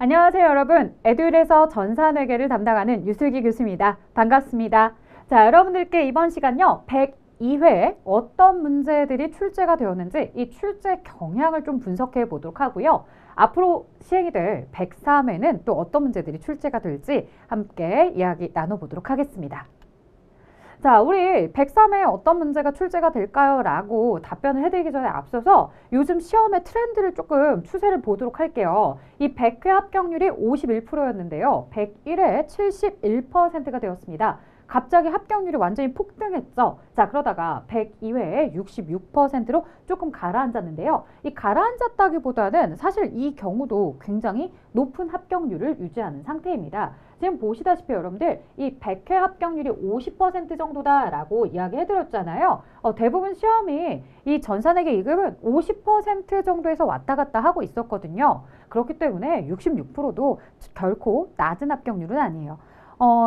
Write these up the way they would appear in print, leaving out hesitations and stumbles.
안녕하세요, 여러분. 에듀윌에서 전산회계를 담당하는 유슬기 교수입니다. 반갑습니다. 자, 여러분들께 이번 시간요, 102회 어떤 문제들이 출제가 되었는지 이 출제 경향을 좀 분석해 보도록 하고요. 앞으로 시행이 될 103회는 또 어떤 문제들이 출제가 될지 함께 이야기 나눠보도록 하겠습니다. 자, 우리 103회 어떤 문제가 출제가 될까요? 라고 답변을 해드리기 전에 앞서서 요즘 시험의 트렌드를 조금 추세를 보도록 할게요. 이 100회 합격률이 51%였는데요. 101회에 71%가 되었습니다. 갑자기 합격률이 완전히 폭등했죠. 자, 그러다가 102회에 66%로 조금 가라앉았는데요. 이 가라앉았다기보다는 사실 이 경우도 굉장히 높은 합격률을 유지하는 상태입니다. 지금 보시다시피 여러분들 이 100회 합격률이 50% 정도다라고 이야기해드렸잖아요. 대부분 시험이 이 전산회계 2급은 50% 정도에서 왔다 갔다 하고 있었거든요. 그렇기 때문에 66%도 결코 낮은 합격률은 아니에요.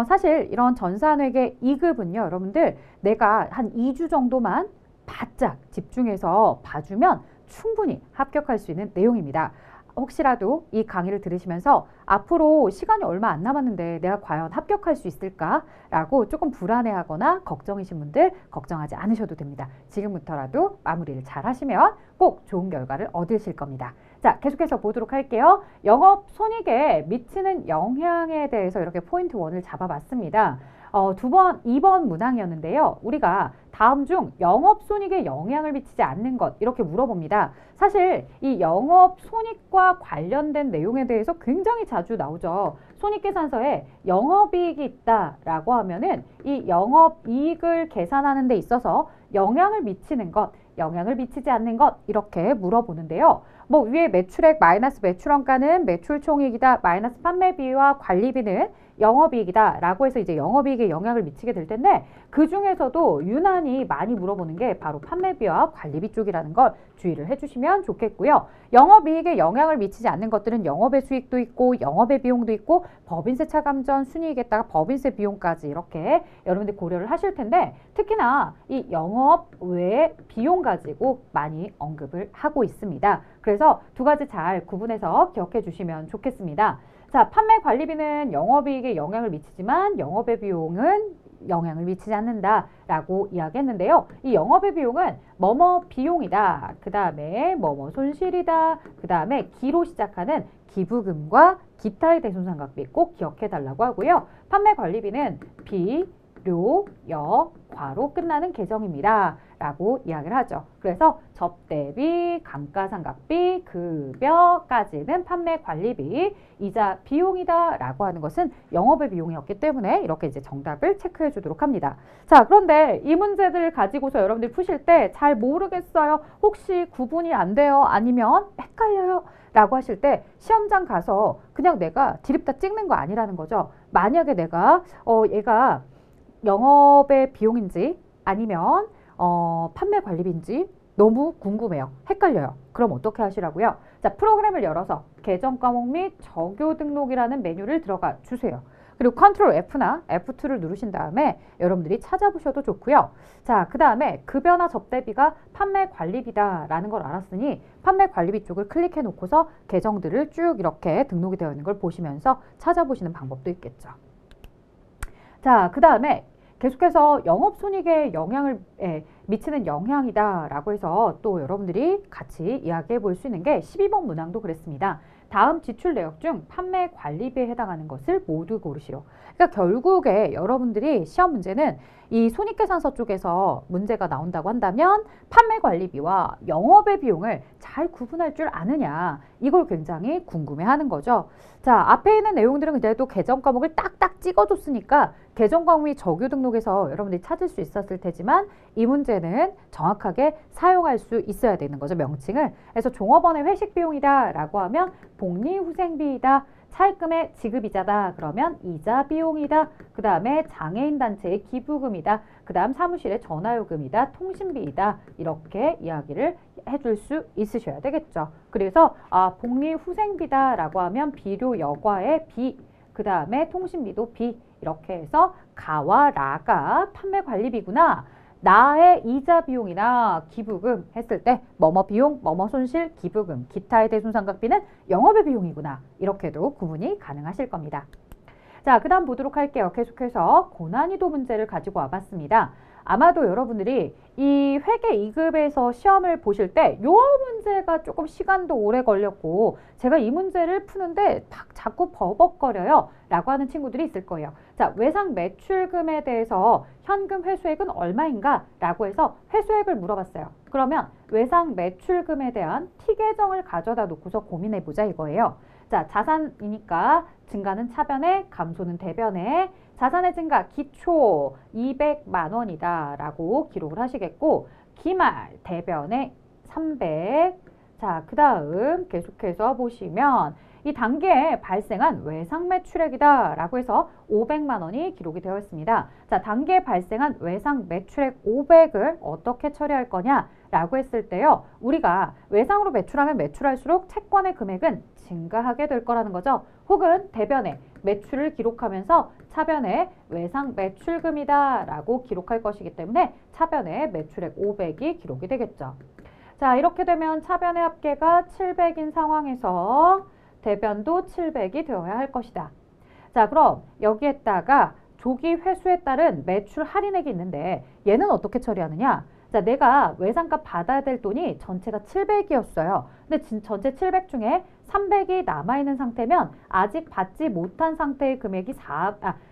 사실 이런 전산회계 2급은요, 여러분들 내가 한 2주 정도만 바짝 집중해서 봐주면 충분히 합격할 수 있는 내용입니다. 혹시라도 이 강의를 들으시면서 앞으로 시간이 얼마 안 남았는데 내가 과연 합격할 수 있을까? 라고 조금 불안해하거나 걱정이신 분들 걱정하지 않으셔도 됩니다. 지금부터라도 마무리를 잘 하시면 꼭 좋은 결과를 얻으실 겁니다. 자, 계속해서 보도록 할게요. 영업 손익에 미치는 영향에 대해서 이렇게 포인트 1을 잡아봤습니다. 2번 문항이었는데요. 우리가 다음 중 영업손익에 영향을 미치지 않는 것 이렇게 물어봅니다. 사실 이 영업손익과 관련된 내용에 대해서 굉장히 자주 나오죠. 손익계산서에 영업이익이 있다라고 하면은 이 영업이익을 계산하는 데 있어서 영향을 미치는 것, 영향을 미치지 않는 것 이렇게 물어보는데요. 뭐 위에 매출액 마이너스 매출원가는 매출총익이다 마이너스 판매비와 관리비는 영업이익이다 라고 해서 이제 영업이익에 영향을 미치게 될 텐데 그 중에서도 유난히 많이 물어보는 게 바로 판매비와 관리비 쪽이라는 걸 주의를 해주시면 좋겠고요. 영업이익에 영향을 미치지 않는 것들은 영업의 수익도 있고 영업의 비용도 있고 법인세 차감전 순이익에다가 법인세 비용까지 이렇게 여러분들 고려를 하실 텐데 특히나 이 영업 외 비용 가지고 많이 언급을 하고 있습니다. 그래서 두 가지 잘 구분해서 기억해 주시면 좋겠습니다. 자, 판매 관리비는 영업이익에 영향을 미치지만 영업의 비용은 영향을 미치지 않는다라고 이야기했는데요. 이 영업의 비용은 뭐뭐 비용이다. 그 다음에 뭐뭐 손실이다. 그 다음에 기로 시작하는 기부금과 기타의 대손상각비 꼭 기억해달라고 하고요. 판매 관리비는 비, 료, 여, 과로 끝나는 계정입니다. 라고 이야기를 하죠. 그래서 접대비, 감가상각비, 급여까지는 판매 관리비, 이자 비용이다 라고 하는 것은 영업의 비용이었기 때문에 이렇게 이제 정답을 체크해 주도록 합니다. 자, 그런데 이 문제들 가지고서 여러분들 푸실 때 잘 모르겠어요. 혹시 구분이 안 돼요? 아니면 헷갈려요? 라고 하실 때 시험장 가서 그냥 내가 드립다 찍는 거 아니라는 거죠. 만약에 내가 얘가 영업의 비용인지 아니면 판매 관리비인지 너무 궁금해요. 헷갈려요. 그럼 어떻게 하시라고요? 자, 프로그램을 열어서 계정 과목 및 정교 등록이라는 메뉴를 들어가 주세요. 그리고 컨트롤 F나 F2를 누르신 다음에 여러분들이 찾아보셔도 좋고요. 자, 그 다음에 급여나 접대비가 판매 관리비다 라는 걸 알았으니 판매 관리비 쪽을 클릭해 놓고서 계정들을 쭉 이렇게 등록이 되어 있는 걸 보시면서 찾아보시는 방법도 있겠죠. 자, 그 다음에 계속해서 영업손익에 영향을 미치는 영향이다 라고 해서 또 여러분들이 같이 이야기해 볼 수 있는 게 12번 문항도 그랬습니다. 다음 지출 내역 중 판매 관리비에 해당하는 것을 모두 고르시오. 그러니까 결국에 여러분들이 시험 문제는 이 손익계산서 쪽에서 문제가 나온다고 한다면 판매 관리비와 영업의 비용을 잘 구분할 줄 아느냐 이걸 굉장히 궁금해하는 거죠. 자, 앞에 있는 내용들은 그래도 계정 과목을 딱딱 찍어줬으니까 계정 과목 및 정교 등록에서 여러분들이 찾을 수 있었을 테지만 이 문제는 정확하게 사용할 수 있어야 되는 거죠. 명칭을. 그래서 종업원의 회식 비용이다 라고 하면 복리후생비이다. 차입금의 지급이자다. 그러면 이자 비용이다. 그 다음에 장애인 단체의 기부금이다. 그 다음 사무실의 전화요금이다. 통신비이다. 이렇게 이야기를 해줄 수 있으셔야 되겠죠. 그래서 복리후생비다 라고 하면 비료 여과의 비, 그 다음에 통신비도 비 이렇게 해서 가와 라가 판매 관리비구나. 나의 이자 비용이나 기부금 했을 때 뭐뭐 비용, 뭐뭐 손실, 기부금, 기타의 대손상각비는 영업의 비용이구나. 이렇게도 구분이 가능하실 겁니다. 자, 그 다음 보도록 할게요. 계속해서 고난이도 문제를 가지고 와봤습니다. 아마도 여러분들이 이 회계 2급에서 시험을 보실 때 요 문제가 조금 시간도 오래 걸렸고 제가 이 문제를 푸는데 자꾸 버벅거려요 라고 하는 친구들이 있을 거예요. 자, 외상 매출금에 대해서 현금 회수액은 얼마인가 라고 해서 회수액을 물어봤어요. 그러면 외상 매출금에 대한 T 계정을 가져다 놓고서 고민해보자 이거예요. 자, 자산이니까 증가는 차변에, 감소는 대변에, 자산의 증가 기초 200만 원이다 라고 기록을 하시겠고, 기말 대변에 300. 자, 그 다음 계속해서 보시면 이 단계에 발생한 외상 매출액이다 라고 해서 500만 원이 기록이 되어 있습니다. 자, 단계에 발생한 외상 매출액 500을 어떻게 처리할 거냐 라고 했을 때요, 우리가 외상으로 매출하면 매출할수록 채권의 금액은 증가하게 될 거라는 거죠. 혹은 대변에 매출을 기록하면서 차변에 외상 매출금이다 라고 기록할 것이기 때문에 차변에 매출액 500이 기록이 되겠죠. 자, 이렇게 되면 차변의 합계가 700인 상황에서 대변도 700이 되어야 할 것이다. 자, 그럼 여기에다가 조기 회수에 따른 매출 할인액이 있는데 얘는 어떻게 처리하느냐? 자, 내가 외상값 받아야 될 돈이 전체가 700이었어요. 근데 전체 700 중에 300이 남아있는 상태면 아직 받지 못한 상태의 금액이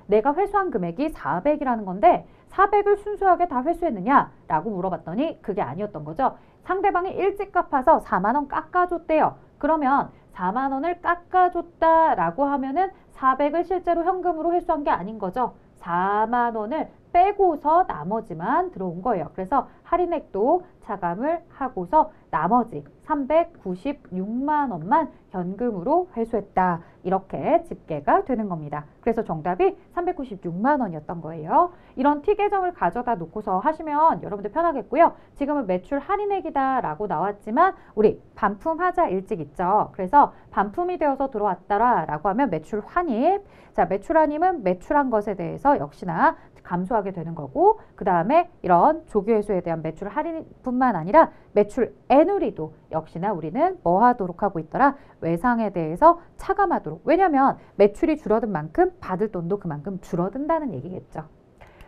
내가 회수한 금액이 400이라는 건데 400을 순수하게 다 회수했느냐? 라고 물어봤더니 그게 아니었던 거죠. 상대방이 일찍 갚아서 4만 원 깎아줬대요. 그러면 4만 원을 깎아줬다라고 하면은 400을 실제로 현금으로 회수한 게 아닌 거죠. 4만 원을 빼고서 나머지만 들어온 거예요. 그래서 할인액도 차감을 하고서 나머지 396만 원만 현금으로 회수했다. 이렇게 집계가 되는 겁니다. 그래서 정답이 396만 원이었던 거예요. 이런 T 계정을 가져다 놓고서 하시면 여러분들 편하겠고요. 지금은 매출 할인액이다 라고 나왔지만 우리 반품하자 일찍 있죠. 그래서 반품이 되어서 들어왔더라 라고 하면 매출 환입. 자, 매출 환입은 매출한 것에 대해서 역시나 감소하게 되는 거고, 그 다음에 이런 조기 회수에 대한 매출 할인뿐만 아니라 매출 애누리도 역시나 우리는 뭐 하도록 하고 있더라? 외상에 대해서 차감하도록. 왜냐하면 매출이 줄어든 만큼 받을 돈도 그만큼 줄어든다는 얘기겠죠.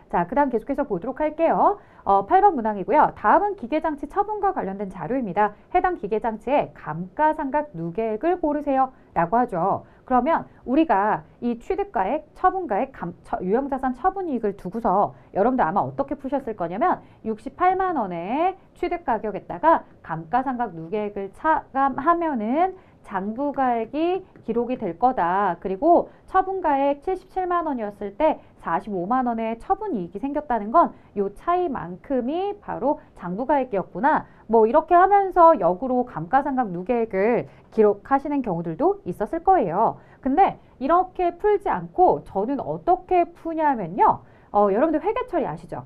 자, 그 다음 계속해서 보도록 할게요. 8번 문항이고요. 다음은 기계장치 처분과 관련된 자료입니다. 해당 기계장치의 감가상각 누계액을 고르세요 라고 하죠. 그러면 우리가 이 취득가액, 처분가액, 유형자산 처분이익을 두고서 여러분들 아마 어떻게 푸셨을 거냐면 68만 원의 취득가격에다가 감가상각 누계액을 차감하면은 장부가액이 기록이 될 거다. 그리고 처분가액 77만 원이었을 때 45만 원의 처분이익이 생겼다는 건 이 차이만큼이 바로 장부가액이었구나. 뭐 이렇게 하면서 역으로 감가상각 누계액을 기록하시는 경우들도 있었을 거예요. 근데 이렇게 풀지 않고 저는 어떻게 푸냐면요. 여러분들 회계처리 아시죠?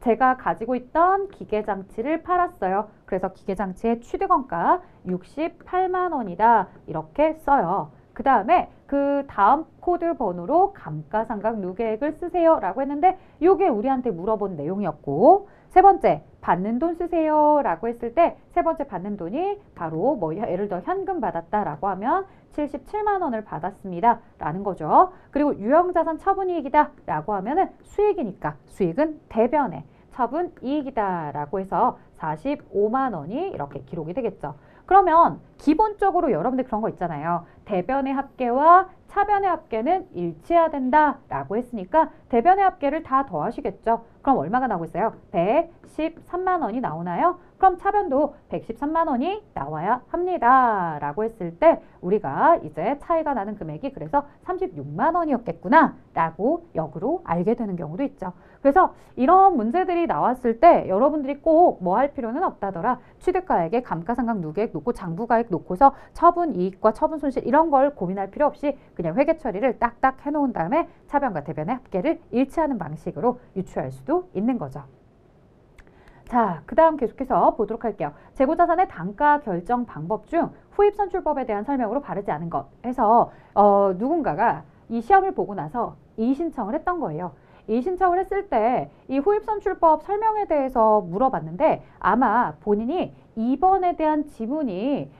제가 가지고 있던 기계장치를 팔았어요. 그래서 기계장치의 취득원가 68만 원이다. 이렇게 써요. 그 다음에 그 다음 코드 번호로 감가상각 누계액을 쓰세요 라고 했는데 이게 우리한테 물어본 내용이었고, 세 번째 받는 돈 쓰세요 라고 했을 때 세 번째 받는 돈이 바로 뭐 예를 들어 현금 받았다라고 하면 77만 원을 받았습니다 라는 거죠. 그리고 유형자산 처분이익이다 라고 하면은 수익이니까 수익은 대변에, 처분이익이다 라고 해서 45만 원이 이렇게 기록이 되겠죠. 그러면 기본적으로 여러분들 그런 거 있잖아요. 대변의 합계와 차변의 합계는 일치해야 된다 라고 했으니까 대변의 합계를 다 더하시겠죠. 그럼 얼마가 나오고 있어요? 113만 원이 나오나요? 그럼 차변도 113만 원이 나와야 합니다 라고 했을 때 우리가 이제 차이가 나는 금액이 그래서 36만 원이었겠구나 라고 역으로 알게 되는 경우도 있죠. 그래서 이런 문제들이 나왔을 때 여러분들이 꼭 뭐 할 필요는 없다더라. 취득가액에 감가상각 누계액 놓고 장부가액 놓고서 처분이익과 처분손실 이런 걸 고민할 필요 없이 그냥 회계 처리를 딱딱 해놓은 다음에 차변과 대변의 합계를 일치하는 방식으로 유추할 수도 있는 거죠. 자, 그 다음 계속해서 보도록 할게요. 재고자산의 단가 결정 방법 중 후입선출법에 대한 설명으로 바르지 않은 것 해서 누군가가 이 시험을 보고 나서 이의 신청을 했던 거예요. 이 신청을 했을 때 이 후입선출법 설명에 대해서 물어봤는데 아마 본인이 2번에 대한 지문이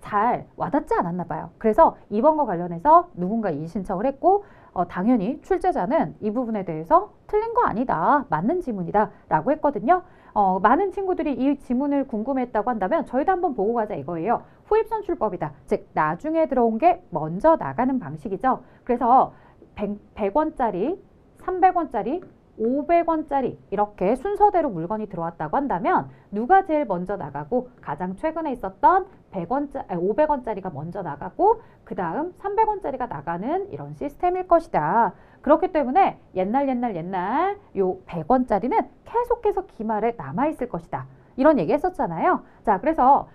잘 와닿지 않았나 봐요. 그래서 2번과 관련해서 누군가 이의 신청을 했고 당연히 출제자는 이 부분에 대해서 틀린 거 아니다. 맞는 지문이다. 라고 했거든요. 많은 친구들이 이 지문을 궁금했다고 한다면 저희도 한번 보고 가자 이거예요. 후입선출법이다. 즉 나중에 들어온 게 먼저 나가는 방식이죠. 그래서 100원짜리, 300원짜리, 500원짜리 이렇게 순서대로 물건이 들어왔다고 한다면 누가 제일 먼저 나가고 가장 최근에 있었던 500원짜리가 먼저 나가고 그 다음 300원짜리가 나가는 이런 시스템일 것이다. 그렇기 때문에 옛날 요 100원짜리는 계속해서 기말에 남아있을 것이다. 이런 얘기 했었잖아요. 자, 그래서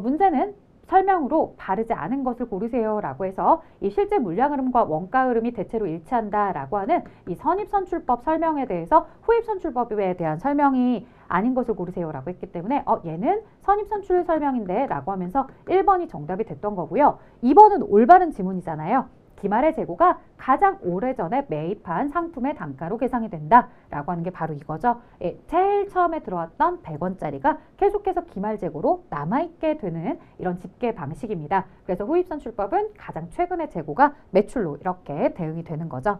문제는 설명으로 바르지 않은 것을 고르세요 라고 해서 이 실제 물량 흐름과 원가 흐름이 대체로 일치한다 라고 하는 이 선입선출법 설명에 대해서 후입선출법에 대한 설명이 아닌 것을 고르세요 라고 했기 때문에 얘는 선입선출 설명인데 라고 하면서 1번이 정답이 됐던 거고요. 2번은 올바른 지문이잖아요. 기말의 재고가 가장 오래전에 매입한 상품의 단가로 계산이 된다 라고 하는 게 바로 이거죠. 예, 제일 처음에 들어왔던 100원짜리가 계속해서 기말 재고로 남아있게 되는 이런 집계 방식입니다. 그래서 후입선출법은 가장 최근의 재고가 매출로 이렇게 대응이 되는 거죠.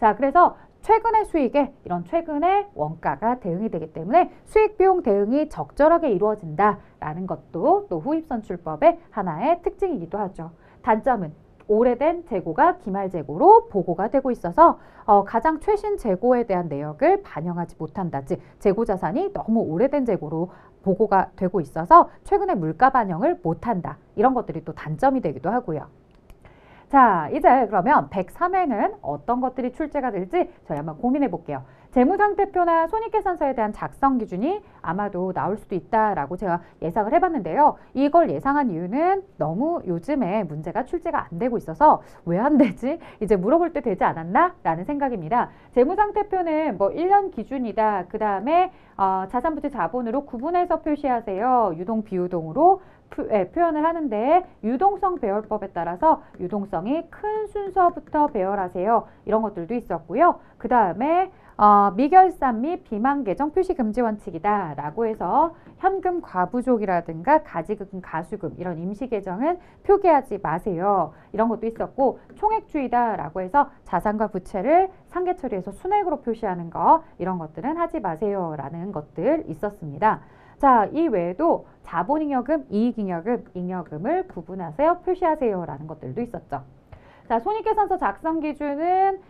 자, 그래서 최근의 수익에 이런 최근의 원가가 대응이 되기 때문에 수익 비용 대응이 적절하게 이루어진다라는 것도 또 후입선출법의 하나의 특징이기도 하죠. 단점은 오래된 재고가 기말 재고로 보고가 되고 있어서 가장 최신 재고에 대한 내역을 반영하지 못한다. 즉 재고 자산이 너무 오래된 재고로 보고가 되고 있어서 최근에 물가 반영을 못한다. 이런 것들이 또 단점이 되기도 하고요. 자, 이제 그러면 103회는 어떤 것들이 출제가 될지 저희 한번 고민해 볼게요. 재무상태표나 손익계산서에 대한 작성 기준이 아마도 나올 수도 있다라고 제가 예상을 해봤는데요. 이걸 예상한 이유는 너무 요즘에 문제가 출제가 안 되고 있어서 왜 안 되지? 이제 물어볼 때 되지 않았나? 라는 생각입니다. 재무상태표는 뭐 1년 기준이다. 그 다음에 자산부채 자본으로 구분해서 표시하세요. 유동 비유동으로 표현을 하는데 유동성 배열법에 따라서 유동성이 큰 순서부터 배열하세요. 이런 것들도 있었고요. 그 다음에 미결산 및 비만계정 표시금지 원칙이다 라고 해서 현금 과부족이라든가 가지금 가수금 이런 임시계정은 표기하지 마세요. 이런 것도 있었고 총액주의다 라고 해서 자산과 부채를 상계 처리해서 순액으로 표시하는 거 이런 것들은 하지 마세요 라는 것들 있었습니다. 자, 이 외에도 자본잉여금, 이익잉여금, 잉여금을 구분하세요, 표시하세요 라는 것들도 있었죠. 자, 손익계산서 작성 기준은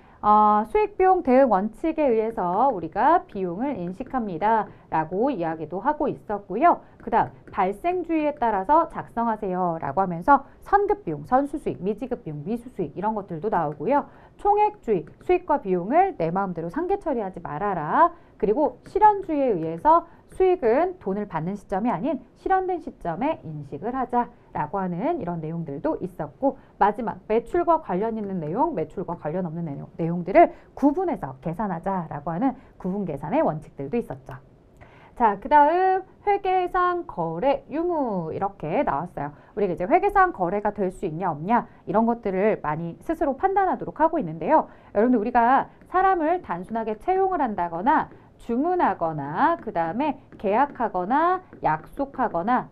수익비용 대응 원칙에 의해서 우리가 비용을 인식합니다 라고 이야기도 하고 있었고요. 그 다음 발생주의에 따라서 작성하세요 라고 하면서 선급비용, 선수수익, 미지급비용, 미수수익 이런 것들도 나오고요. 총액주의, 수익과 비용을 내 마음대로 상계 처리하지 말아라. 그리고 실현주의에 의해서 수익은 돈을 받는 시점이 아닌 실현된 시점에 인식을 하자라고 하는 이런 내용들도 있었고 마지막 매출과 관련 있는 내용, 매출과 관련 없는 내용들을 구분해서 계산하자라고 하는 구분 계산의 원칙들도 있었죠. 자, 그 다음 회계상 거래 유무 이렇게 나왔어요. 우리가 이제 회계상 거래가 될 수 있냐 없냐 이런 것들을 많이 스스로 판단하도록 하고 있는데요. 여러분들 우리가 사람을 단순하게 채용을 한다거나 주문하거나 그 다음에 계약하거나 약속하거나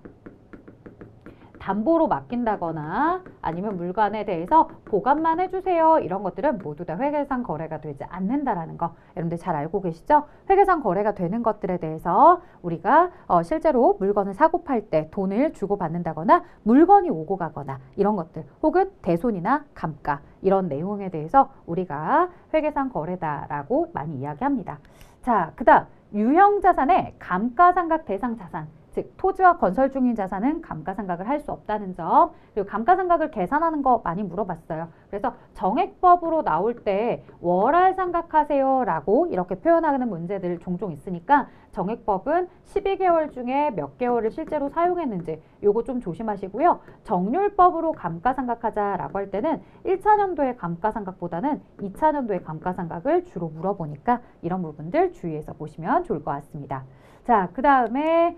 담보로 맡긴다거나 아니면 물건에 대해서 보관만 해주세요. 이런 것들은 모두 다 회계상 거래가 되지 않는다라는 거 여러분들 잘 알고 계시죠? 회계상 거래가 되는 것들에 대해서 우리가 실제로 물건을 사고 팔 때 돈을 주고 받는다거나 물건이 오고 가거나 이런 것들 혹은 대손이나 감가 이런 내용에 대해서 우리가 회계상 거래다라고 많이 이야기합니다. 자, 그 다음 유형자산의 감가상각 대상 자산 즉 토지와 건설 중인 자산은 감가상각을 할 수 없다는 점 그리고 감가상각을 계산하는 거 많이 물어봤어요. 그래서 정액법으로 나올 때 월할상각하세요 라고 이렇게 표현하는 문제들 종종 있으니까 정액법은 12개월 중에 몇 개월을 실제로 사용했는지 요거 좀 조심하시고요. 정률법으로 감가상각하자 라고 할 때는 1차 년도의 감가상각보다는 2차 년도의 감가상각을 주로 물어보니까 이런 부분들 주의해서 보시면 좋을 것 같습니다. 자, 그 다음에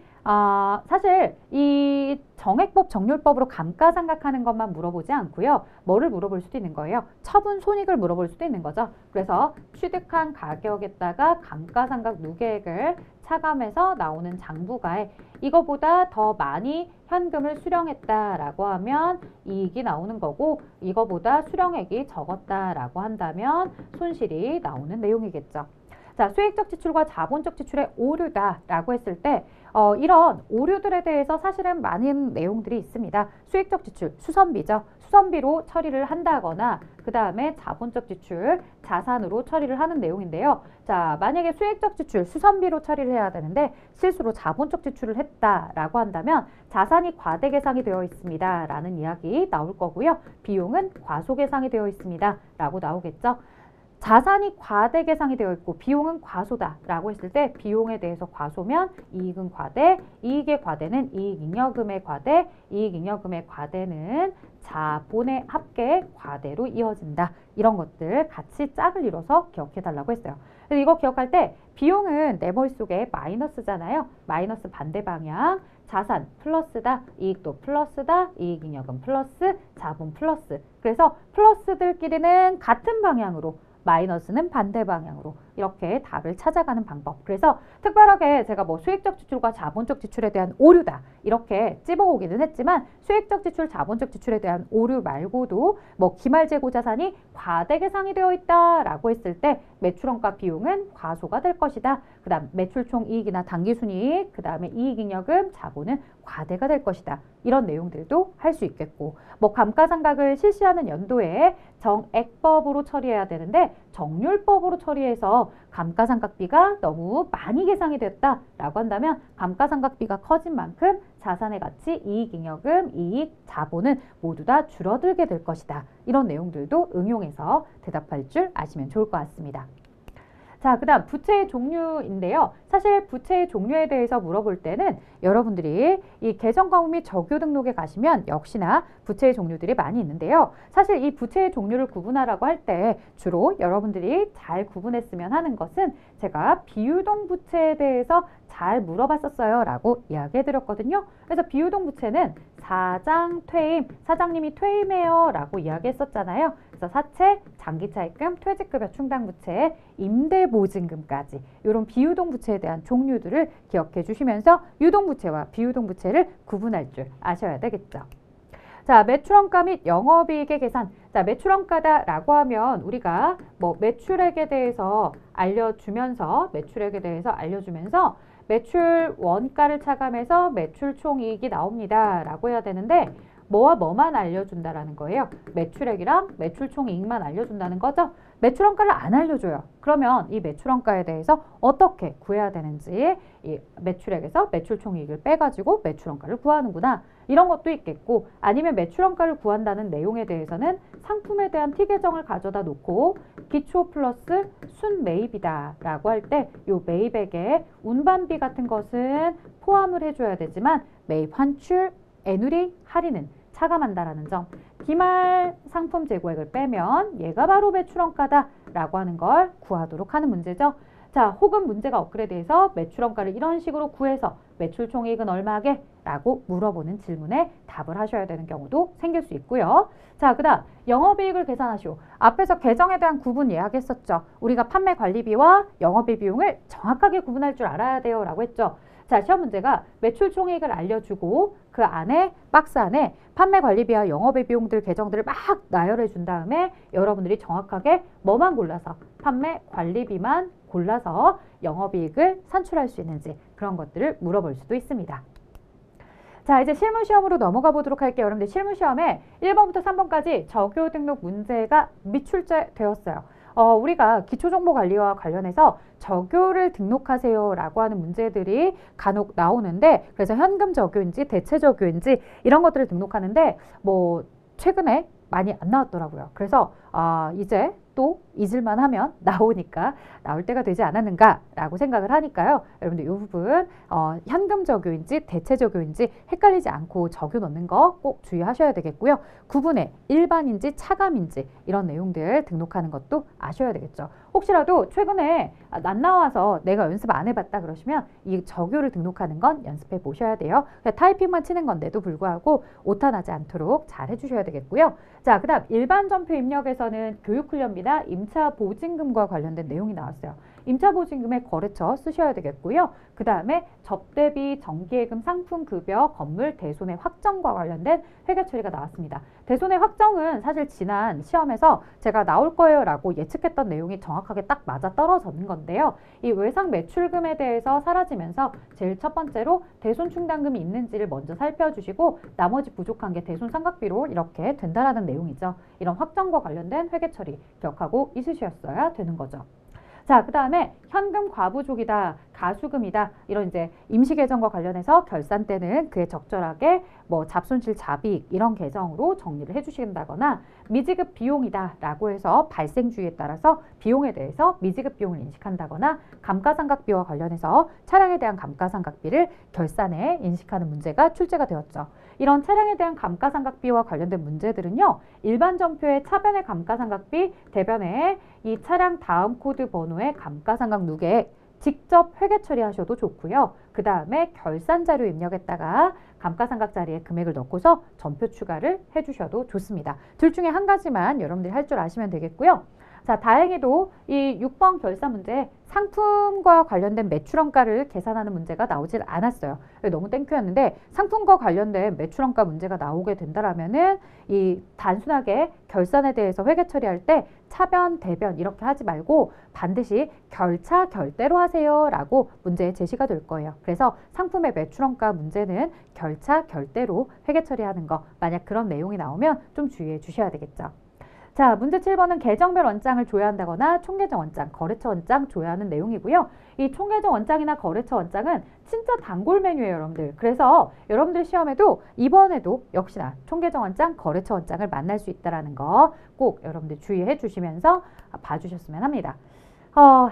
사실 이 정액법, 정률법으로 감가상각하는 것만 물어보지 않고요. 뭐를 물어볼 수도 있는 거예요. 처분 손익을 물어볼 수도 있는 거죠. 그래서 취득한 가격에다가 감가상각 누계액을 차감해서 나오는 장부가에 이거보다 더 많이 현금을 수령했다라고 하면 이익이 나오는 거고, 이거보다 수령액이 적었다라고 한다면 손실이 나오는 내용이겠죠. 자, 수익적 지출과 자본적 지출의 오류다라고 했을 때 이런 오류들에 대해서 사실은 많은 내용들이 있습니다. 수익적 지출, 수선비죠. 수선비로 처리를 한다거나 그 다음에 자본적 지출, 자산으로 처리를 하는 내용인데요. 자, 만약에 수익적 지출, 수선비로 처리를 해야 되는데 실수로 자본적 지출을 했다라고 한다면 자산이 과대계상이 되어 있습니다 라는 이야기 나올 거고요. 비용은 과소계상이 되어 있습니다 라고 나오겠죠. 자산이 과대계상이 되어 있고 비용은 과소다 라고 했을 때 비용에 대해서 과소면 이익은 과대, 이익의 과대는 이익잉여금의 과대, 이익잉여금의 과대는 자본의 합계의 과대로 이어진다. 이런 것들 같이 짝을 이뤄서 기억해 달라고 했어요. 그래서 이거 기억할 때 비용은 내 머릿속에 마이너스잖아요. 마이너스 반대 방향. 자산 플러스다, 이익도 플러스다, 이익잉여금 플러스, 자본 플러스. 그래서 플러스들끼리는 같은 방향으로, 마이너스는 반대 방향으로 이렇게 답을 찾아가는 방법. 그래서 특별하게 제가 뭐 수익적 지출과 자본적 지출에 대한 오류다 이렇게 찝어오기는 했지만 수익적 지출, 자본적 지출에 대한 오류 말고도 뭐 기말재고 자산이 과대계상이 되어 있다라고 했을 때 매출원가 비용은 과소가 될 것이다. 그 다음 매출총 이익이나 당기순이익, 그 다음에 이익잉여금, 자본은 과대가 될 것이다. 이런 내용들도 할 수 있겠고, 뭐 감가상각을 실시하는 연도에 정액법으로 처리해야 되는데 정률법으로 처리해서 감가상각비가 너무 많이 계상이 됐다라고 한다면 감가상각비가 커진 만큼 자산의 가치, 이익잉여금, 이익, 자본은 모두 다 줄어들게 될 것이다. 이런 내용들도 응용해서 대답할 줄 아시면 좋을 것 같습니다. 자, 그 다음 부채의 종류인데요. 사실 부채의 종류에 대해서 물어볼 때는 여러분들이 이 개정과목 및 적요 등록에 가시면 역시나 부채의 종류들이 많이 있는데요. 사실 이 부채의 종류를 구분하라고 할 때 주로 여러분들이 잘 구분했으면 하는 것은 제가 비유동 부채에 대해서 잘 물어봤었어요 라고 이야기해 드렸거든요. 그래서 비유동 부채는 사장 퇴임, 사장님이 퇴임해요 라고 이야기했었잖아요. 그래서 사채, 장기차입금, 퇴직급여 충당부채, 임대보증금까지 이런 비유동 부채에 대한 종류들을 기억해 주시면서 유동부채와 비유동부채를 구분할 줄 아셔야 되겠죠. 자, 매출원가 및 영업이익의 계산. 자, 매출원가다라고 하면 우리가 뭐 매출액에 대해서 알려주면서 매출 원가를 차감해서 매출 총이익이 나옵니다 라고 해야 되는데 뭐와 뭐만 알려준다라는 거예요. 매출액이랑 매출 총이익만 알려준다는 거죠. 매출원가를 안 알려줘요. 그러면 이 매출원가에 대해서 어떻게 구해야 되는지, 이 매출액에서 매출 총이익을 빼가지고 매출원가를 구하는구나. 이런 것도 있겠고, 아니면 매출원가를 구한다는 내용에 대해서는 상품에 대한 T계정을 가져다 놓고 기초 플러스 순매입이다 라고 할 때 이 매입액에 운반비 같은 것은 포함을 해줘야 되지만 매입 환출, 애누리, 할인은 차감한다라는 점. 기말 상품 재고액을 빼면 얘가 바로 매출원가다 라고 하는 걸 구하도록 하는 문제죠. 자, 혹은 문제가 업그레이드해서 매출원가를 이런 식으로 구해서 매출 총이익은 얼마게? 라고 물어보는 질문에 답을 하셔야 되는 경우도 생길 수 있고요. 자, 그 다음 영업이익을 계산하시오. 앞에서 계정에 대한 구분 이야기했었죠. 우리가 판매 관리비와 영업이익 비용을 정확하게 구분할 줄 알아야 돼요 라고 했죠. 자, 시험 문제가 매출 총이익을 알려주고 그 안에 박스 안에 판매 관리비와 영업의 비용들 계정들을 막 나열해 준 다음에 여러분들이 정확하게 뭐만 골라서 판매 관리비만 골라서 영업이익을 산출할 수 있는지 그런 것들을 물어볼 수도 있습니다. 자, 이제 실무시험으로 넘어가 보도록 할게요. 여러분들 실무시험에 1번부터 3번까지 적요 등록 문제가 미출제되었어요. 우리가 기초정보관리와 관련해서 적요를 등록하세요 라고 하는 문제들이 간혹 나오는데, 그래서 현금 적요인지 대체 적요인지 이런 것들을 등록하는데 뭐 최근에 많이 안 나왔더라고요. 그래서 이제 또 잊을만 하면 나오니까 나올 때가 되지 않았는가 라고 생각을 하니까요. 여러분들 이 부분 현금 적요인지 대체 적요인지 헷갈리지 않고 적요 넣는 거 꼭 주의하셔야 되겠고요. 구분에 일반인지 차감인지 이런 내용들 등록하는 것도 아셔야 되겠죠. 혹시라도 최근에 안 나와서 내가 연습 안 해봤다 그러시면 이 저교를 등록하는 건 연습해 보셔야 돼요. 타이핑만 치는 건데도 불구하고 오타 나지 않도록 잘 해주셔야 되겠고요. 자, 그 다음 일반 전표 입력에서는 교육훈련비나 임차 보증금과 관련된 내용이 나왔어요. 임차 보증금의 거래처 쓰셔야 되겠고요. 그 다음에 접대비, 정기예금, 상품급여, 건물 대손해 확정과 관련된 회계 처리가 나왔습니다. 대손해 확정은 사실 지난 시험에서 제가 나올 거예요 라고 예측했던 내용이 정확하게 딱 맞아 떨어지는 건데요. 이 외상 매출금에 대해서 사라지면서 제일 첫 번째로 대손 충당금이 있는지를 먼저 살펴주시고 나머지 부족한 게 대손 상각비로 이렇게 된다라는 내용이죠. 이런 확정과 관련된 회계 처리 기억하고 있으셨어야 되는 거죠. 자, 그 다음에 현금 과부족이다, 가수금이다 이런 이제 임시 계정과 관련해서 결산 때는 그에 적절하게 뭐 잡손실 잡이익 이런 계정으로 정리를 해주신다거나 미지급 비용이다 라고 해서 발생주의에 따라서 비용에 대해서 미지급 비용을 인식한다거나 감가상각비와 관련해서 차량에 대한 감가상각비를 결산에 인식하는 문제가 출제가 되었죠. 이런 차량에 대한 감가상각비와 관련된 문제들은요. 일반 전표의 차변의 감가상각비, 대변에 이 차량 다음 코드 번호의 감가상각 누계에 직접 회계 처리하셔도 좋고요. 그 다음에 결산 자료 입력했다가 감가상각 자리에 금액을 넣고서 전표 추가를 해주셔도 좋습니다. 둘 중에 한 가지만 여러분들이 할 줄 아시면 되겠고요. 자, 다행히도 이 6번 결산 문제에 상품과 관련된 매출원가를 계산하는 문제가 나오질 않았어요. 너무 땡큐였는데 상품과 관련된 매출원가 문제가 나오게 된다라면은 이 단순하게 결산에 대해서 회계 처리할 때 차변, 대변 이렇게 하지 말고 반드시 결차, 결대로 하세요 라고 문제에 제시가 될 거예요. 그래서 상품의 매출원가 문제는 결차, 결대로 회계 처리하는 거 만약 그런 내용이 나오면 좀 주의해 주셔야 되겠죠. 자, 문제 7번은 계정별 원장을 조회한다거나 총계정 원장, 거래처 원장 조회하는 내용이고요. 이 총계정 원장이나 거래처 원장은 진짜 단골 메뉴예요, 여러분들. 그래서 여러분들 시험에도 이번에도 역시나 총계정 원장, 거래처 원장을 만날 수 있다는 거 꼭 여러분들 주의해 주시면서 봐주셨으면 합니다.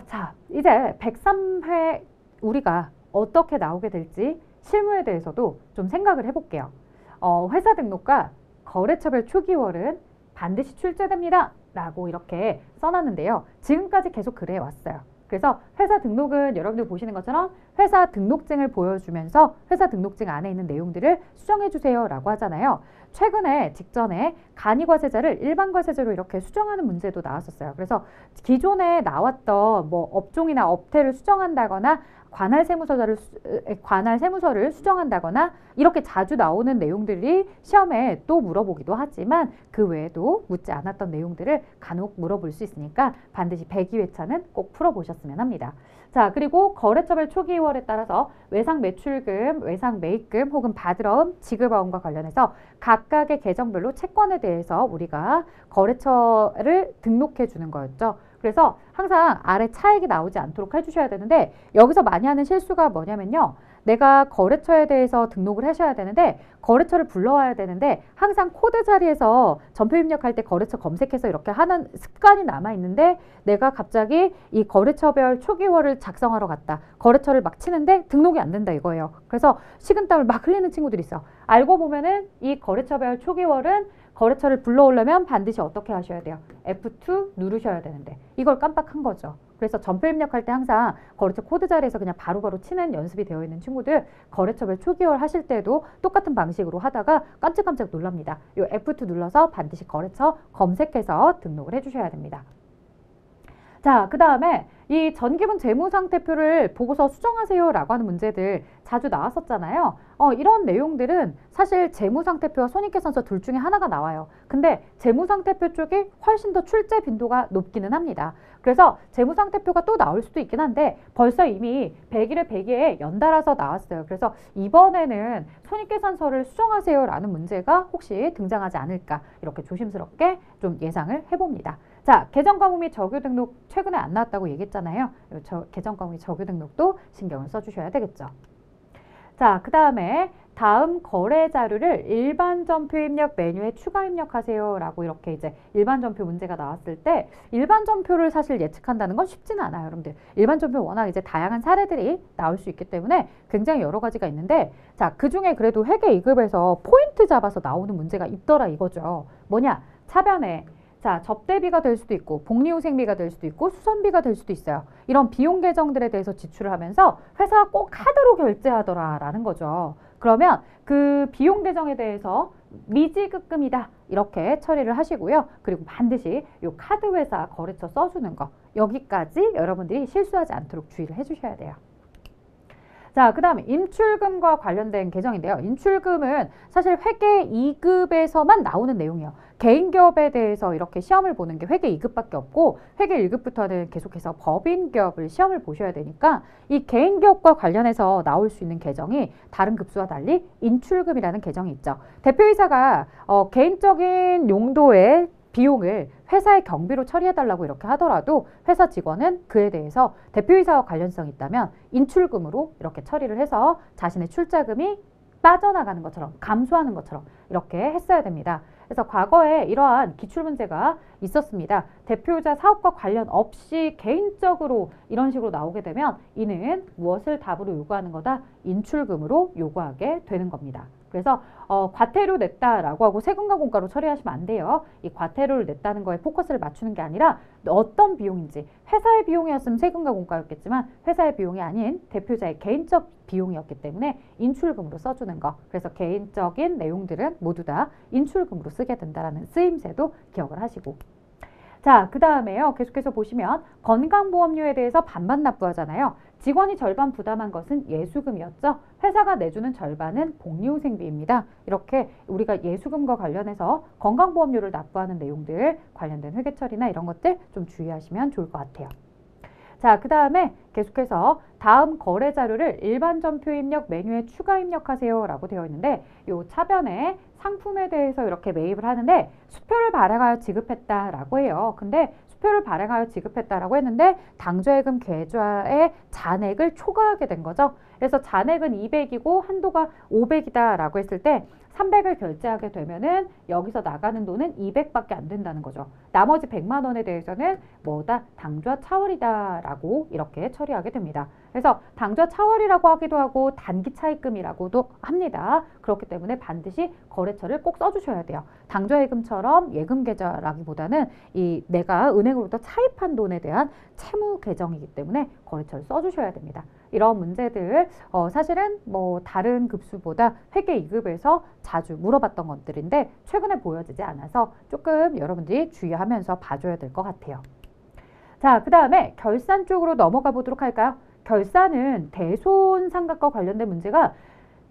자, 이제 103회 우리가 어떻게 나오게 될지 실무에 대해서도 좀 생각을 해볼게요. 회사 등록과 거래처별 초기월은 반드시 출제됩니다 라고 이렇게 써놨는데요. 지금까지 계속 그래 왔어요. 그래서 회사 등록은 여러분들 보시는 것처럼 회사 등록증을 보여주면서 회사 등록증 안에 있는 내용들을 수정해 주세요 라고 하잖아요. 최근에 직전에 간이과세자를 일반과세자로 이렇게 수정하는 문제도 나왔었어요. 그래서 기존에 나왔던 뭐 업종이나 업태를 수정한다거나 관할 세무서를 수정한다거나 이렇게 자주 나오는 내용들이 시험에 또 물어보기도 하지만 그 외에도 묻지 않았던 내용들을 간혹 물어볼 수 있으니까 반드시 102회차는 꼭 풀어보셨으면 합니다. 자, 그리고 거래처별 초기월에 따라서 외상 매출금, 외상 매입금 혹은 받으러움, 지급어음과 관련해서 각각의 계정별로 채권에 대해서 우리가 거래처를 등록해 주는 거였죠. 그래서 항상 아래 차액이 나오지 않도록 해주셔야 되는데 여기서 많이 하는 실수가 뭐냐면요. 내가 거래처에 대해서 등록을 하셔야 되는데 거래처를 불러와야 되는데 항상 코드 자리에서 전표 입력할 때 거래처 검색해서 이렇게 하는 습관이 남아있는데 내가 갑자기 이 거래처별 초기월을 작성하러 갔다. 거래처를 막 치는데 등록이 안 된다 이거예요. 그래서 식은땀을 막 흘리는 친구들이 있어. 알고 보면은 이 거래처별 초기월은 거래처를 불러오려면 반드시 어떻게 하셔야 돼요? F2 누르셔야 되는데 이걸 깜빡한 거죠. 그래서 전표 입력할 때 항상 거래처 코드 자리에서 그냥 바로바로 치는 연습이 되어 있는 친구들 거래처별 초기월 하실 때도 똑같은 방식으로 하다가 깜짝깜짝 놀랍니다. 이 F2 눌러서 반드시 거래처 검색해서 등록을 해주셔야 됩니다. 자, 그 다음에 이 전기분 재무상태표를 보고서 수정하세요 라고 하는 문제들 자주 나왔었잖아요. 이런 내용들은 사실 재무상태표와 손익계산서 둘 중에 하나가 나와요. 근데 재무상태표 쪽이 훨씬 더 출제 빈도가 높기는 합니다. 그래서 재무상태표가 또 나올 수도 있긴 한데 벌써 이미 100일에 100일에 연달아서 나왔어요. 그래서 이번에는 손익계산서를 수정하세요 라는 문제가 혹시 등장하지 않을까 이렇게 조심스럽게 좀 예상을 해봅니다. 자, 계정과목 및 정규 등록 최근에 안 나왔다고 얘기했잖아요. 계정과목 및 정규 등록도 신경을 써주셔야 되겠죠. 자, 그 다음에 다음 거래 자료를 일반 전표 입력 메뉴에 추가 입력하세요 라고 이렇게 이제 일반 전표 문제가 나왔을 때 일반 전표를 사실 예측한다는 건 쉽지는 않아요, 여러분들. 일반 전표 워낙 이제 다양한 사례들이 나올 수 있기 때문에 굉장히 여러 가지가 있는데 자, 그 중에 그래도 회계 2급에서 포인트 잡아서 나오는 문제가 있더라 이거죠. 뭐냐? 차변에 자, 접대비가 될 수도 있고 복리후생비가 될 수도 있고 수선비가 될 수도 있어요. 이런 비용 계정들에 대해서 지출을 하면서 회사가 꼭 카드로 결제하더라라는 거죠. 그러면 그 비용 계정에 대해서 미지급금이다 이렇게 처리를 하시고요. 그리고 반드시 이 카드 회사 거래처 써주는 거 여기까지 여러분들이 실수하지 않도록 주의를 해주셔야 돼요. 자, 그 다음에 인출금과 관련된 계정인데요. 인출금은 사실 회계 2급에서만 나오는 내용이에요. 개인기업에 대해서 이렇게 시험을 보는 게 회계 2급밖에 없고 회계 1급부터는 계속해서 법인기업을 시험을 보셔야 되니까 이 개인기업과 관련해서 나올 수 있는 계정이 다른 급수와 달리 인출금이라는 계정이 있죠. 대표이사가 개인적인 용도의 비용을 회사의 경비로 처리해달라고 이렇게 하더라도 회사 직원은 그에 대해서 대표이사와 관련성이 있다면 인출금으로 이렇게 처리를 해서 자신의 출자금이 빠져나가는 것처럼 감소하는 것처럼 이렇게 했어야 됩니다. 그래서 과거에 이러한 기출문제가 있었습니다. 대표이사 사업과 관련 없이 개인적으로 이런 식으로 나오게 되면 이는 무엇을 답으로 요구하는 거다? 인출금으로 요구하게 되는 겁니다. 그래서 과태료 냈다라고 하고 세금과 공과로 처리하시면 안 돼요. 이 과태료를 냈다는 거에 포커스를 맞추는 게 아니라 어떤 비용인지 회사의 비용이었으면 세금과 공과였겠지만 회사의 비용이 아닌 대표자의 개인적 비용이었기 때문에 인출금으로 써주는 거. 그래서 개인적인 내용들은 모두 다 인출금으로 쓰게 된다는 쓰임새도 기억을 하시고. 자, 그 다음에요. 계속해서 보시면 건강보험료에 대해서 반반 납부하잖아요. 직원이 절반 부담한 것은 예수금이었죠. 회사가 내주는 절반은 복리후생비입니다. 이렇게 우리가 예수금과 관련해서 건강보험료를 납부하는 내용들 관련된 회계처리나 이런 것들 좀 주의하시면 좋을 것 같아요. 자, 그 다음에 계속해서 다음 거래 자료를 일반 전표 입력 메뉴에 추가 입력하세요 라고 되어 있는데 요 차변에 상품에 대해서 이렇게 매입을 하는데 수표를 발행하여 지급했다라고 해요. 근데 수표를 발행하여 지급했다라고 했는데 당좌예금 계좌의 잔액을 초과하게 된 거죠. 그래서 잔액은 200이고 한도가 500이다 라고 했을 때 300을 결제하게 되면은 여기서 나가는 돈은 200밖에 안 된다는 거죠. 나머지 100만 원에 대해서는 뭐다? 당좌 차월이다 라고 이렇게 처리하게 됩니다. 그래서 당좌 차월이라고 하기도 하고 단기 차입금이라고도 합니다. 그렇기 때문에 반드시 거래처를 꼭 써주셔야 돼요. 당좌예금처럼 예금 계좌라기보다는 이 내가 은행으로부터 차입한 돈에 대한 채무 계정이기 때문에 거래처를 써주셔야 됩니다. 이런 문제들 사실은 뭐 다른 급수보다 회계 2급에서 자주 물어봤던 것들인데 최근에 보여지지 않아서 조금 여러분들이 주의하면서 봐줘야 될 것 같아요. 자, 그 다음에 결산 쪽으로 넘어가 보도록 할까요? 결산은 대손상각과 관련된 문제가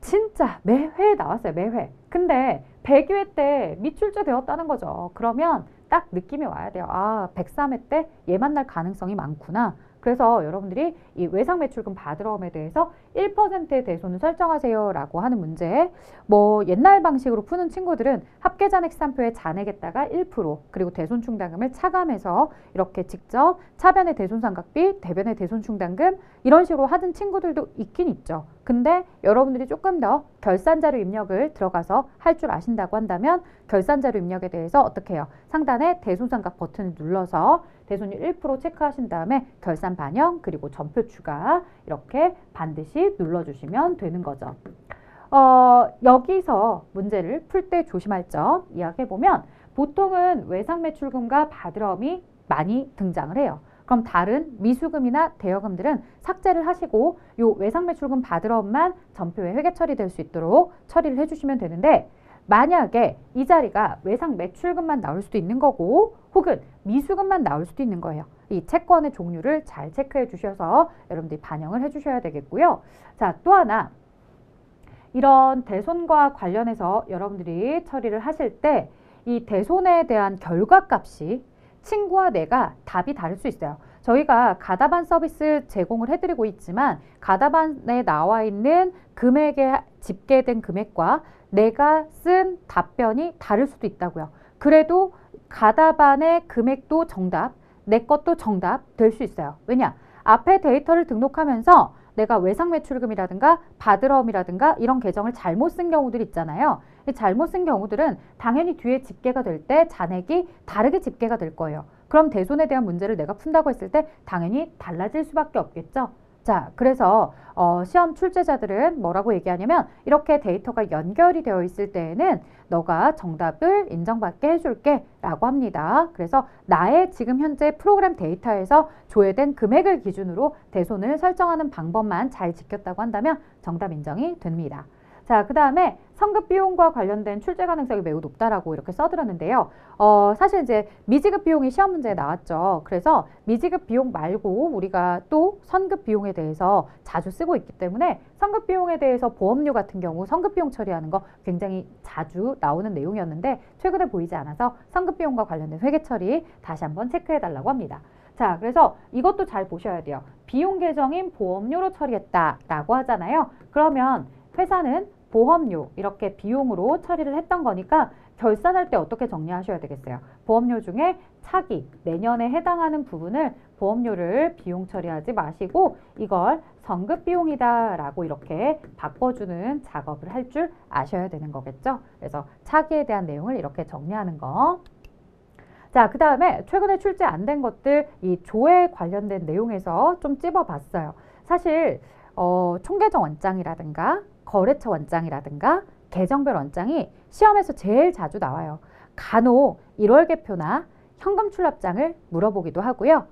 진짜 매회 나왔어요. 매회. 근데 100회 때 미출제 되었다는 거죠. 그러면 딱 느낌이 와야 돼요. 아, 103회 때 얘 만날 가능성이 많구나. 그래서 여러분들이 이 외상매출금 받으러옴에 대해서 1%의 대손을 설정하세요 라고 하는 문제, 뭐 옛날 방식으로 푸는 친구들은 합계잔액 시산표에 잔액에다가 1% 그리고 대손충당금을 차감해서 이렇게 직접 차변의 대손상각비, 대변의 대손충당금 이런 식으로 하는 친구들도 있긴 있죠. 근데 여러분들이 조금 더 결산자료 입력을 들어가서 할 줄 아신다고 한다면 결산자료 입력에 대해서 어떻게 해요? 상단에 대손상각 버튼을 눌러서 대손율 1% 체크하신 다음에 결산 반영 그리고 전표 추가 이렇게 반드시 눌러주시면 되는 거죠. 여기서 문제를 풀 때 조심할 점 이야기해보면 보통은 외상매출금과 받으러움이 많이 등장을 해요. 그럼 다른 미수금이나 대여금들은 삭제를 하시고 요 외상매출금 받으러움만 전표에 회계 처리될 수 있도록 처리를 해주시면 되는데 만약에 이 자리가 외상매출금만 나올 수도 있는 거고 혹은 미수금만 나올 수도 있는 거예요. 이 채권의 종류를 잘 체크해 주셔서 여러분들이 반영을 해 주셔야 되겠고요. 자, 또 하나 이런 대손과 관련해서 여러분들이 처리를 하실 때 이 대손에 대한 결과값이 친구와 내가 답이 다를 수 있어요. 저희가 가다반 서비스 제공을 해드리고 있지만 가다반에 나와 있는 금액에 집계된 금액과 내가 쓴 답변이 다를 수도 있다고요. 그래도 가다반의 금액도 정답, 내 것도 정답 될 수 있어요. 왜냐? 앞에 데이터를 등록하면서 내가 외상매출금이라든가 받으러움이라든가 이런 계정을 잘못 쓴 경우들 있잖아요. 잘못 쓴 경우들은 당연히 뒤에 집계가 될 때 잔액이 다르게 집계가 될 거예요. 그럼 대손에 대한 문제를 내가 푼다고 했을 때 당연히 달라질 수밖에 없겠죠. 자, 그래서 시험 출제자들은 뭐라고 얘기하냐면 이렇게 데이터가 연결이 되어 있을 때에는 너가 정답을 인정받게 해줄게 라고 합니다. 그래서 나의 지금 현재 프로그램 데이터에서 조회된 금액을 기준으로 대손을 설정하는 방법만 잘 지켰다고 한다면 정답 인정이 됩니다. 자, 그 다음에 성급 비용과 관련된 출제 가능성이 매우 높다라고 이렇게 써드렸는데요. 사실 이제 미지급 비용이 시험 문제에 나왔죠. 그래서 미지급 비용 말고 우리가 또 선급 비용에 대해서 자주 쓰고 있기 때문에 선급 비용에 대해서 보험료 같은 경우 선급 비용 처리하는 거 굉장히 자주 나오는 내용이었는데 최근에 보이지 않아서 선급 비용과 관련된 회계 처리 다시 한번 체크해 달라고 합니다. 자, 그래서 이것도 잘 보셔야 돼요. 비용 계정인 보험료로 처리했다라고 하잖아요. 그러면 회사는 보험료 이렇게 비용으로 처리를 했던 거니까 결산할 때 어떻게 정리하셔야 되겠어요? 보험료 중에 차기, 내년에 해당하는 부분을 보험료를 비용 처리하지 마시고 이걸 선급 비용이다 라고 이렇게 바꿔주는 작업을 할 줄 아셔야 되는 거겠죠? 그래서 차기에 대한 내용을 이렇게 정리하는 거. 자, 그 다음에 최근에 출제 안 된 것들 이 조회 관련된 내용에서 좀 찝어봤어요. 사실 총계정 원장이라든가 거래처 원장이라든가 계정별 원장이 시험에서 제일 자주 나와요. 간혹 1월계표나 현금 출납장을 물어보기도 하고요.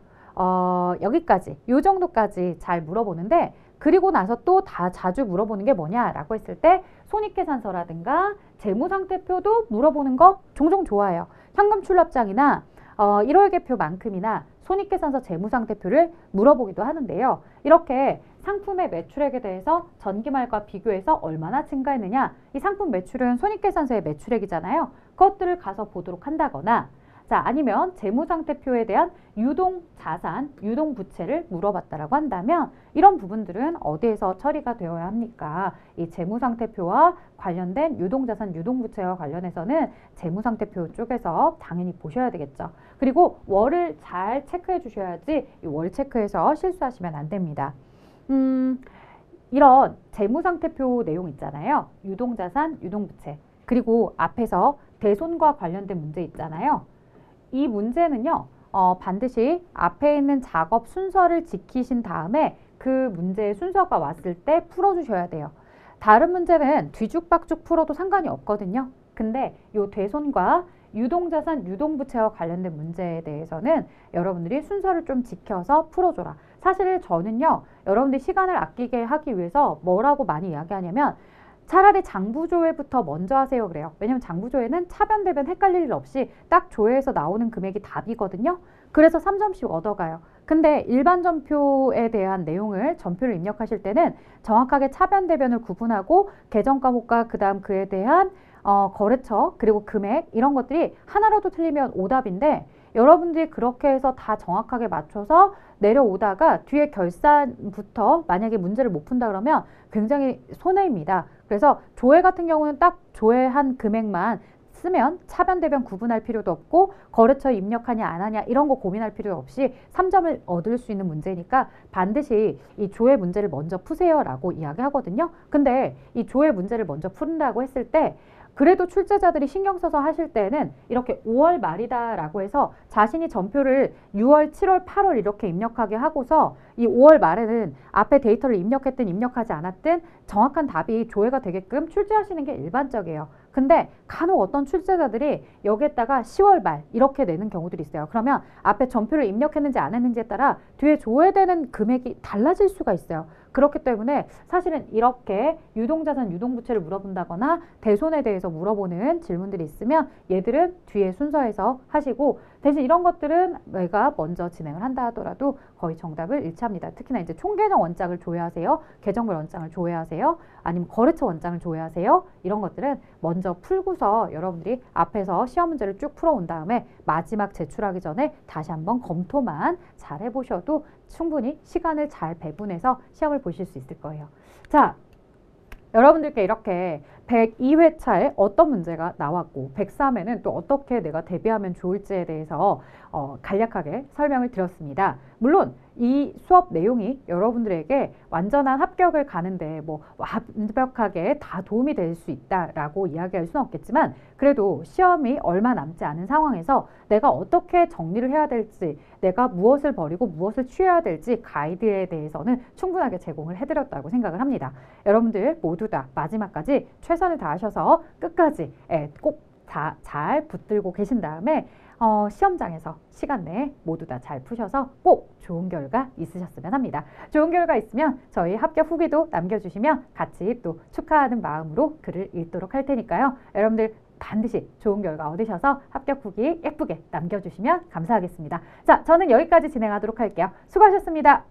여기까지, 요 정도까지 잘 물어보는데 그리고 나서 또 다 자주 물어보는 게 뭐냐라고 했을 때 손익계산서라든가 재무상태표도 물어보는 거 종종 좋아해요. 현금 출납장이나 1월계표만큼이나 손익계산서 재무상태표를 물어보기도 하는데요. 이렇게 상품의 매출액에 대해서 전기말과 비교해서 얼마나 증가했느냐, 이 상품 매출은 손익계산서의 매출액이잖아요. 그것들을 가서 보도록 한다거나, 자, 아니면 재무상태표에 대한 유동자산, 유동부채를 물어봤다라고 한다면 이런 부분들은 어디에서 처리가 되어야 합니까? 이 재무상태표와 관련된 유동자산, 유동부채와 관련해서는 재무상태표 쪽에서 당연히 보셔야 되겠죠. 그리고 월을 잘 체크해 주셔야지 이 월 체크해서 실수하시면 안 됩니다. 이런 재무상태표 내용 있잖아요. 유동자산, 유동부채. 그리고 앞에서 대손과 관련된 문제 있잖아요. 이 문제는요, 반드시 앞에 있는 작업 순서를 지키신 다음에 그 문제의 순서가 왔을 때 풀어주셔야 돼요. 다른 문제는 뒤죽박죽 풀어도 상관이 없거든요. 근데 이 대손과 유동자산, 유동부채와 관련된 문제에 대해서는 여러분들이 순서를 좀 지켜서 풀어줘라. 사실 저는요, 여러분들이 시간을 아끼게 하기 위해서 뭐라고 많이 이야기하냐면 차라리 장부조회부터 먼저 하세요 그래요. 왜냐면 장부조회는 차변대변 헷갈릴 일 없이 딱 조회에서 나오는 금액이 답이거든요. 그래서 3점씩 얻어가요. 근데 일반 전표에 대한 내용을 전표를 입력하실 때는 정확하게 차변대변을 구분하고 계정 과목과 그 다음 그에 대한 거래처 그리고 금액 이런 것들이 하나라도 틀리면 오답인데 여러분들이 그렇게 해서 다 정확하게 맞춰서 내려오다가 뒤에 결산부터 만약에 문제를 못 푼다 그러면 굉장히 손해입니다. 그래서 조회 같은 경우는 딱 조회한 금액만 쓰면 차변대변 구분할 필요도 없고 거래처에 입력하냐 안 하냐 이런 거 고민할 필요 없이 3점을 얻을 수 있는 문제니까 반드시 이 조회 문제를 먼저 푸세요 라고 이야기하거든요. 근데 이 조회 문제를 먼저 푼다고 했을 때 그래도 출제자들이 신경 써서 하실 때는 이렇게 5월 말이다 라고 해서 자신이 전표를 6월, 7월, 8월 이렇게 입력하게 하고서 이 5월 말에는 앞에 데이터를 입력했든 입력하지 않았든 정확한 답이 조회가 되게끔 출제하시는 게 일반적이에요. 근데 간혹 어떤 출제자들이 여기에다가 10월 말 이렇게 내는 경우들이 있어요. 그러면 앞에 전표를 입력했는지 안 했는지에 따라 뒤에 조회되는 금액이 달라질 수가 있어요. 그렇기 때문에 사실은 이렇게 유동자산, 유동부채를 물어본다거나 대손에 대해서 물어보는 질문들이 있으면 얘들은 뒤에 순서에서 하시고 대신 이런 것들은 내가 먼저 진행을 한다 하더라도 거의 정답을 일치합니다. 특히나 이제 총계정 원장을 조회하세요. 계정별 원장을 조회하세요. 아니면 거래처 원장을 조회하세요. 이런 것들은 먼저 풀고서 여러분들이 앞에서 시험 문제를 쭉 풀어온 다음에 마지막 제출하기 전에 다시 한번 검토만 잘 해보셔도 충분히 시간을 잘 배분해서 시험을 보실 수 있을 거예요. 자, 여러분들께 이렇게 102회차에 어떤 문제가 나왔고 103회는 또 어떻게 내가 대비하면 좋을지에 대해서 간략하게 설명을 드렸습니다. 물론 이 수업 내용이 여러분들에게 완전한 합격을 가는데 뭐 완벽하게 다 도움이 될 수 있다라고 이야기할 수는 없겠지만 그래도 시험이 얼마 남지 않은 상황에서 내가 어떻게 정리를 해야 될지 내가 무엇을 버리고 무엇을 취해야 될지 가이드에 대해서는 충분하게 제공을 해드렸다고 생각을 합니다. 여러분들 모두 다 마지막까지 최선을 다하셔서 끝까지 꼭 잘 붙들고 계신 다음에 시험장에서 시간 내에 모두 다 잘 푸셔서 꼭 좋은 결과 있으셨으면 합니다. 좋은 결과 있으면 저희 합격 후기도 남겨주시면 같이 또 축하하는 마음으로 글을 읽도록 할 테니까요. 여러분들 반드시 좋은 결과 얻으셔서 합격 후기 예쁘게 남겨주시면 감사하겠습니다. 자, 저는 여기까지 진행하도록 할게요. 수고하셨습니다.